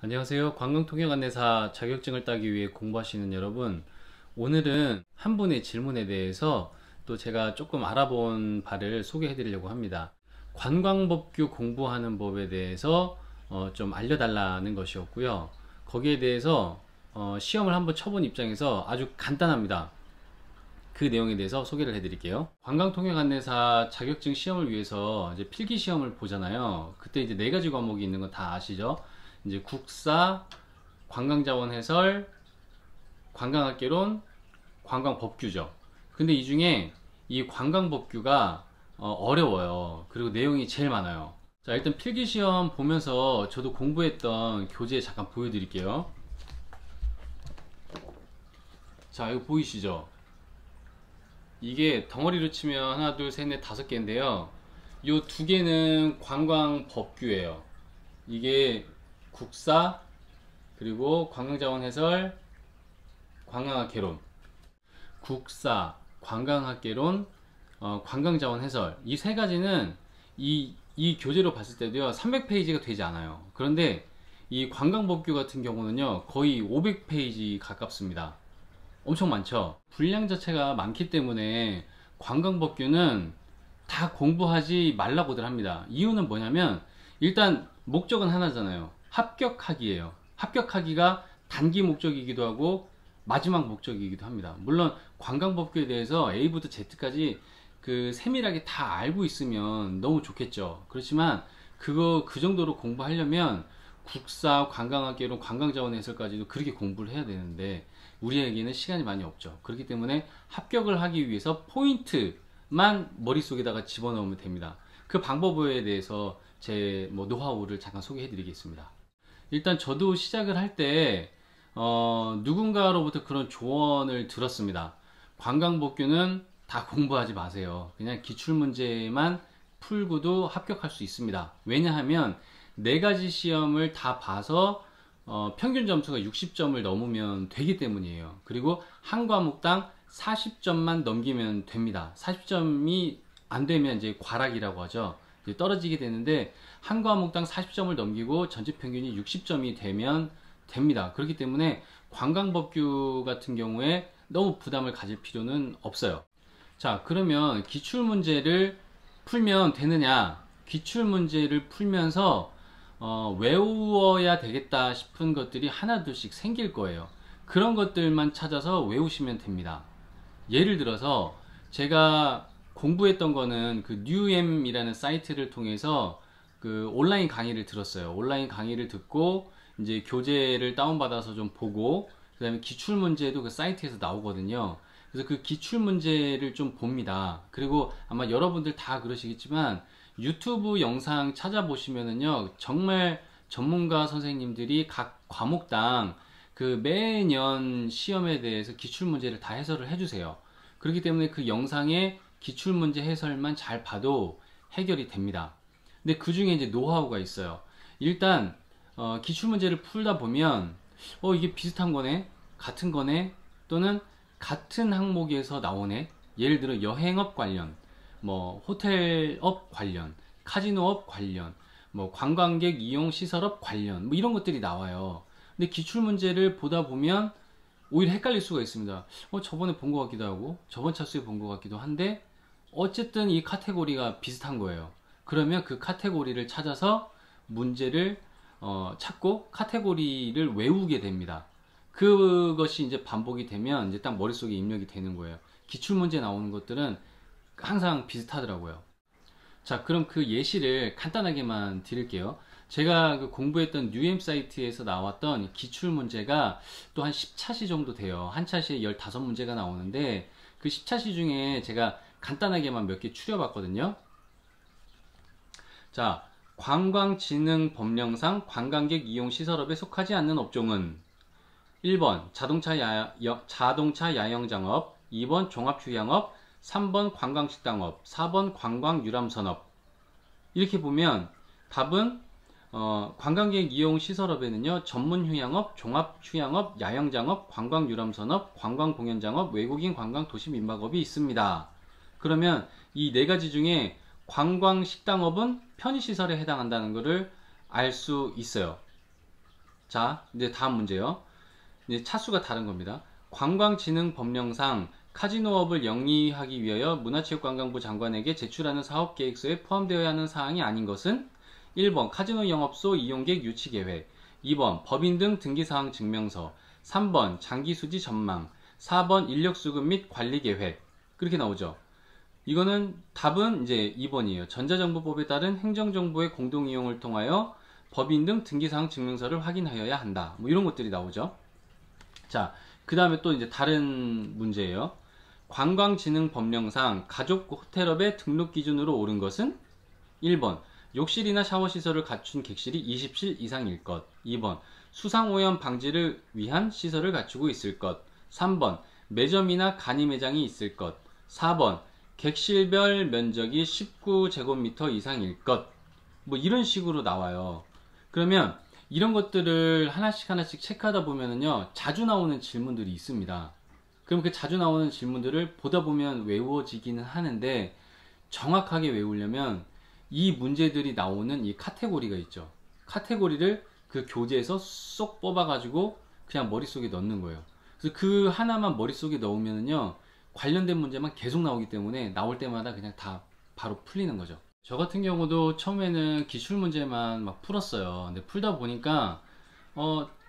안녕하세요. 관광통역안내사 자격증을 따기 위해 공부하시는 여러분, 오늘은 한 분의 질문에 대해서 또 제가 조금 알아본 바를 소개해 드리려고 합니다. 관광법규 공부하는 법에 대해서 좀 알려달라는 것이었고요. 거기에 대해서 시험을 한번 쳐본 입장에서 아주 간단합니다. 그 내용에 대해서 소개를 해드릴게요. 관광통역안내사 자격증 시험을 위해서 이제 필기 시험을 보잖아요. 그때 이제 네 가지 과목이 있는 거 다 아시죠? 이제 국사, 관광자원 해설, 관광학개론, 관광법규죠. 근데 이 중에 이 관광법규가 어려워요. 그리고 내용이 제일 많아요. 자, 일단 필기시험 보면서 저도 공부했던 교재 잠깐 보여드릴게요. 자, 이거 보이시죠? 이게 덩어리로 치면 하나, 둘, 셋, 넷, 다섯 개인데요. 요 두 개는 관광법규예요. 이게 국사, 그리고 관광자원 해설, 관광학개론. 국사, 관광학개론, 관광자원 해설. 이 세 가지는 이 교재로 봤을 때도요, 300페이지가 되지 않아요. 그런데 이 관광법규 같은 경우는요, 거의 500페이지 가깝습니다. 엄청 많죠. 분량 자체가 많기 때문에 관광법규는 다 공부하지 말라고들 합니다. 이유는 뭐냐면, 일단 목적은 하나잖아요. 합격하기예요. 합격하기가 단기 목적이기도 하고 마지막 목적이기도 합니다. 물론 관광법규에 대해서 A부터 Z까지 그 세밀하게 다 알고 있으면 너무 좋겠죠. 그렇지만 그 정도로 공부하려면 국사, 관광학개론, 관광자원 해설까지도 그렇게 공부를 해야 되는데 우리에게는 시간이 많이 없죠. 그렇기 때문에 합격을 하기 위해서 포인트만 머릿속에다가 집어넣으면 됩니다. 그 방법에 대해서 제 노하우를 잠깐 소개해 드리겠습니다. 일단 저도 시작을 할 때 누군가로부터 그런 조언을 들었습니다. 관광법규는 다 공부하지 마세요. 그냥 기출문제만 풀고도 합격할 수 있습니다. 왜냐하면 네 가지 시험을 다 봐서 평균 점수가 60점을 넘으면 되기 때문이에요. 그리고 한 과목당 40점만 넘기면 됩니다. 40점이 안 되면 이제 과락이라고 하죠. 이제 떨어지게 되는데 한 과목당 40점을 넘기고 전체 평균이 60점이 되면 됩니다. 그렇기 때문에 관광법규 같은 경우에 너무 부담을 가질 필요는 없어요. 자, 그러면 기출문제를 풀면 되느냐? 기출문제를 풀면서 외워야 되겠다 싶은 것들이 하나둘씩 생길 거예요. 그런 것들만 찾아서 외우시면 됩니다. 예를 들어서 제가 공부했던 거는 그 뉴엠이라는 사이트를 통해서 그 온라인 강의를 들었어요. 온라인 강의를 듣고 이제 교재를 다운받아서 좀 보고 그 다음에 기출문제도 그 사이트에서 나오거든요. 그래서 그 기출문제를 좀 봅니다. 그리고 아마 여러분들 다 그러시겠지만 유튜브 영상 찾아보시면은요, 정말 전문가 선생님들이 각 과목당 그 매년 시험에 대해서 기출문제를 다 해설을 해주세요. 그렇기 때문에 그 영상에 기출문제 해설만 잘 봐도 해결이 됩니다. 근데 그 중에 이제 노하우가 있어요. 일단 기출문제를 풀다 보면 이게 비슷한 거네, 같은 거네, 또는 같은 항목에서 나오네. 예를 들어 여행업 관련, 호텔업 관련, 카지노업 관련, 관광객 이용 시설업 관련, 이런 것들이 나와요. 근데 기출문제를 보다 보면 오히려 헷갈릴 수가 있습니다. 저번에 본 것 같기도 하고 저번 차수에 본 것 같기도 한데 어쨌든 이 카테고리가 비슷한 거예요. 그러면 그 카테고리를 찾아서 문제를 찾고 카테고리를 외우게 됩니다. 그것이 이제 반복이 되면 이제 딱 머릿속에 입력이 되는 거예요. 기출문제 나오는 것들은 항상 비슷하더라고요. 자, 그럼 그 예시를 간단하게만 드릴게요. 제가 그 공부했던 뉴엠 사이트에서 나왔던 기출문제가 또 한 10차시 정도 돼요. 한 차시에 15문제가 나오는데 그 10차시 중에 제가 간단하게만 몇 개 추려봤거든요. 자, 관광진흥법령상 관광객 이용 시설업에 속하지 않는 업종은 1번 자동차 야영장업, 2번 종합휴양업, 3번 관광식당업, 4번 관광유람선업. 이렇게 보면 답은 관광객 이용 시설업에는요, 전문휴양업, 종합휴양업, 야영장업, 관광유람선업, 관광공연장업, 외국인 관광 도시민박업이 있습니다. 그러면 이 네 가지 중에 관광식당업은 편의시설에 해당한다는 것을 알 수 있어요. 자, 이제 다음 문제요. 이제 차수가 다른 겁니다. 관광진흥법령상 카지노업을 영위하기 위하여 문화체육관광부 장관에게 제출하는 사업계획서에 포함되어야 하는 사항이 아닌 것은 1번 카지노 영업소 이용객 유치계획, 2번 법인 등 등기사항 증명서, 3번 장기수지 전망, 4번 인력수급 및 관리계획. 그렇게 나오죠. 이거는 답은 이제 2번이에요. 전자정보법에 따른 행정정보의 공동이용을 통하여 법인 등 등기사항 증명서를 확인하여야 한다. 뭐 이런 것들이 나오죠. 자, 그 다음에 또 이제 다른 문제예요. 관광진흥법령상 가족 호텔업의 등록 기준으로 옳은 것은 1번 욕실이나 샤워시설을 갖춘 객실이 20실 이상일 것, 2번 수상오염 방지를 위한 시설을 갖추고 있을 것, 3번 매점이나 간이매장이 있을 것, 4번 객실별 면적이 19제곱미터 이상일 것. 뭐 이런 식으로 나와요. 그러면 이런 것들을 하나씩 체크하다 보면은요, 자주 나오는 질문들이 있습니다. 그럼 그 자주 나오는 질문들을 보다 보면 외워지기는 하는데, 정확하게 외우려면 이 문제들이 나오는 이 카테고리가 있죠. 카테고리를 그 교재에서 쏙 뽑아가지고 그냥 머릿속에 넣는 거예요. 그래서 그 하나만 머릿속에 넣으면은요, 관련된 문제만 계속 나오기 때문에 나올 때마다 그냥 다 바로 풀리는 거죠. 저 같은 경우도 처음에는 기출 문제만 막 풀었어요. 근데 풀다 보니까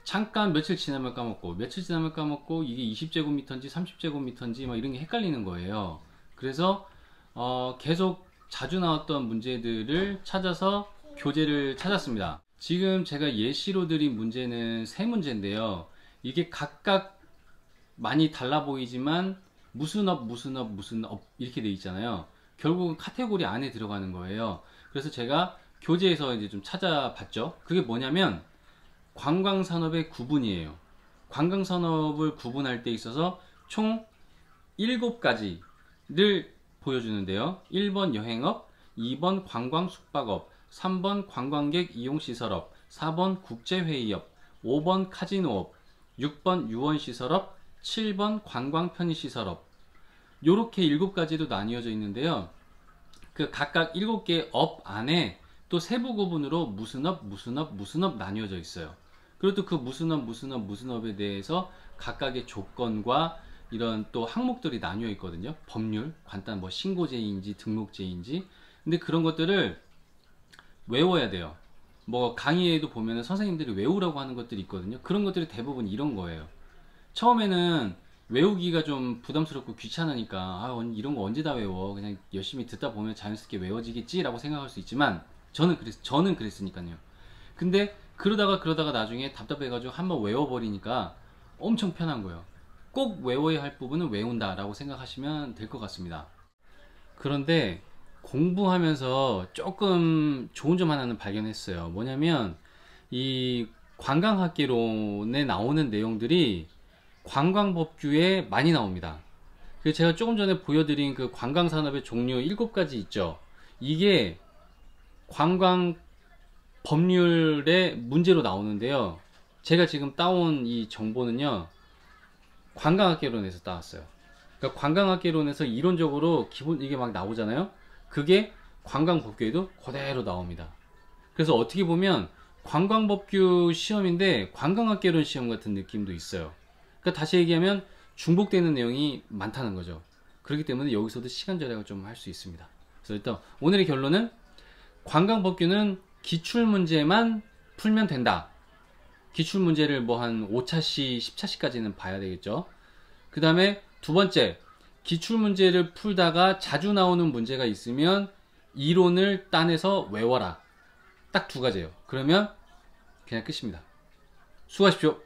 잠깐 며칠 지나면 까먹고, 며칠 지나면 까먹고, 이게 20제곱미터인지 30제곱미터인지 막 이런 게 헷갈리는 거예요. 그래서 계속 자주 나왔던 문제들을 찾아서 교재를 찾았습니다. 지금 제가 예시로 드린 문제는 세 문제인데요. 이게 각각 많이 달라 보이지만 무슨 업 이렇게 돼 있잖아요. 결국은 카테고리 안에 들어가는 거예요. 그래서 제가 교재에서 이제 좀 찾아봤죠. 그게 뭐냐면 관광산업의 구분이에요. 관광산업을 구분할 때 있어서 총 7가지를 보여주는데요. 1번 여행업, 2번 관광 숙박업, 3번 관광객 이용시설업, 4번 국제회의업, 5번 카지노업, 6번 유원시설업, 7번 관광 편의시설업. 요렇게 7가지로 나뉘어져 있는데요. 그 각각 7개 업 안에 또 세부 구분으로 무슨 업 나뉘어져 있어요. 그리고 또 그 무슨 업에 대해서 각각의 조건과 이런 또 항목들이 나뉘어 있거든요. 법률, 간단 뭐 신고제인지 등록제인지. 근데 그런 것들을 외워야 돼요. 뭐 강의에도 보면은 선생님들이 외우라고 하는 것들이 있거든요. 그런 것들이 대부분 이런 거예요. 처음에는 외우기가 좀 부담스럽고 귀찮으니까 이런 거 언제 다 외워, 그냥 열심히 듣다 보면 자연스럽게 외워지겠지 라고 생각할 수 있지만 저는 그랬으니까요. 근데 그러다가 나중에 답답해가지고 한번 외워버리니까 엄청 편한 거예요. 꼭 외워야 할 부분은 외운다 라고 생각하시면 될 것 같습니다. 그런데 공부하면서 조금 좋은 점 하나는 발견했어요. 뭐냐면 이 관광학개론에 나오는 내용들이 관광법규에 많이 나옵니다. 그래서 제가 조금 전에 보여드린 그 관광산업의 종류 7가지 있죠. 이게 관광 법률의 문제로 나오는데요. 제가 지금 따온 이 정보는요, 관광학개론에서 따왔어요. 그러니까 관광학개론에서 이론적으로 기본 이게 막 나오잖아요. 그게 관광법규에도 그대로 나옵니다. 그래서 어떻게 보면 관광법규 시험인데 관광학개론 시험 같은 느낌도 있어요. 그러니까 다시 얘기하면 중복되는 내용이 많다는 거죠. 그렇기 때문에 여기서도 시간 절약을 좀 할 수 있습니다. 그래서 일단 오늘의 결론은 관광법규는 기출문제만 풀면 된다. 기출문제를 뭐 한 5차시, 10차시까지는 봐야 되겠죠. 그 다음에 두 번째, 기출문제를 풀다가 자주 나오는 문제가 있으면 이론을 따내서 외워라. 딱 2가지예요. 그러면 그냥 끝입니다. 수고하십시오.